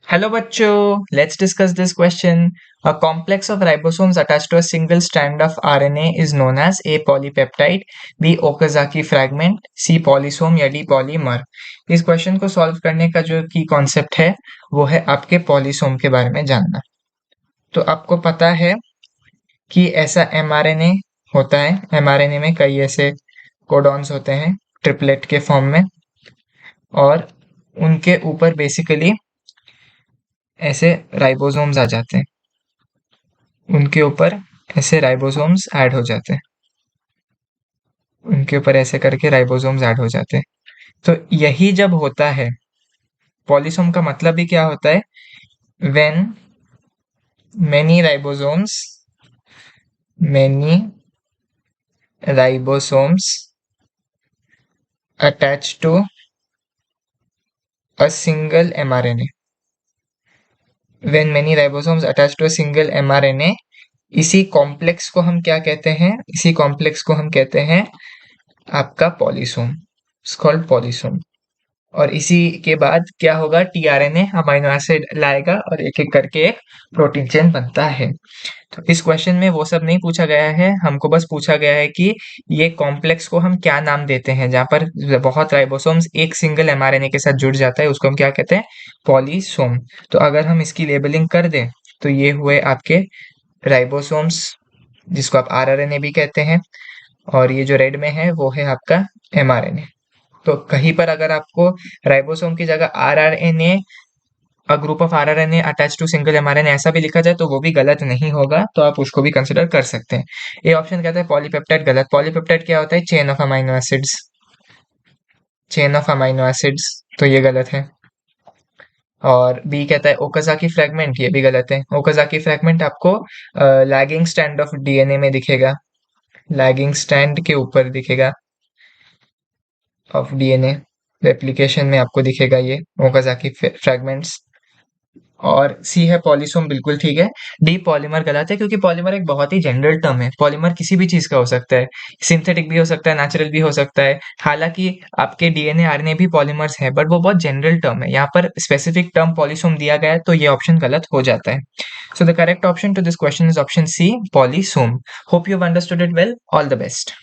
Hello बच्चों, let's discuss this question. A complex of ribosomes attached to a single strand of RNA is known as A. polypeptide, B. Okazaki fragment, C. polysome या D. polymer. इस question को solve करने का जो की concept है वो है आपके पॉलीसोम के बारे में जानना। तो आपको पता है कि ऐसा mRNA होता है, mRNA में कई ऐसे कोडॉन्स होते हैं ट्रिपलेट के फॉर्म में, और उनके ऊपर बेसिकली ऐसे राइबोसोम्स आ जाते हैं, उनके ऊपर ऐसे राइबोसोम्स ऐड हो जाते हैं, उनके ऊपर ऐसे करके राइबोसोम्स ऐड हो जाते हैं। तो यही जब होता है, पॉलीसोम का मतलब भी क्या होता है, when many ribosomes attach to a single mRNA, when many ribosomes attach to a single mRNA, इसी कॉम्प्लेक्स को हम क्या कहते हैं, इसी कॉम्प्लेक्स को हम कहते हैं आपका पॉलीसोम, इट्स कॉल्ड पॉलीसोम। और इसी के बाद क्या होगा, टीआरएनए अमीनो एसिड लाएगा और एक एक करके एक प्रोटीन चेन बनता है। तो इस क्वेश्चन में वो सब नहीं पूछा गया है, हमको बस पूछा गया है कि ये कॉम्प्लेक्स को हम क्या नाम देते हैं, जहां पर बहुत राइबोसोम्स एक सिंगल एमआरएनए के साथ जुड़ जाता है, उसको हम क्या कहते हैं, पॉलीसोम। तो अगर हम इसकी लेबलिंग कर दें तो ये हुए आपके राइबोसोम्स, जिसको आप आरआरएनए भी कहते हैं, और ये जो रेड में है वो है आपका एमआरएनए। तो कहीं पर अगर आपको राइबोसोम की जगह rRNA, a group of rRNA attach to single mRNA ऐसा भी लिखा जाए तो वो भी गलत नहीं होगा, तो आप उसको भी कंसिडर कर सकते हैं। ए ऑप्शन कहता है पॉलीपेप्टाइड, गलत। पॉलीपेप्टाइड क्या होता है, chain of amino acids, chain of amino acids, तो ये गलत है। और बी कहता है ओकाजाकी फ्रैगमेंट, ये भी गलत है। ओकाजाकी फ्रैगमेंट आपको लैगिंग स्टैंड ऑफ डीएनए में दिखेगा, लैगिंग स्टैंड के ऊपर दिखेगा ऑफ डीएनए, रेप्लिकेशन में आपको दिखेगा ये ओकाजाकी फ्रैगमेंट्स। और सी है पॉलीसोम, बिल्कुल ठीक है। डी पॉलीमर गलत है, क्योंकि पॉलीमर एक बहुत ही जनरल टर्म है। पॉलीमर किसी भी चीज का हो सकता है, सिंथेटिक भी हो सकता है, नेचुरल भी हो सकता है। हालांकि आपके डीएनए आरएनए भी पॉलीमर्स है, बट वो बहुत जनरल टर्म है। यहाँ पर स्पेसिफिक टर्म पॉलीसोम दिया गया है, तो ये ऑप्शन गलत हो जाता है। So the correct option to this question is option C, polysome. Hope you have understood it well. All the best.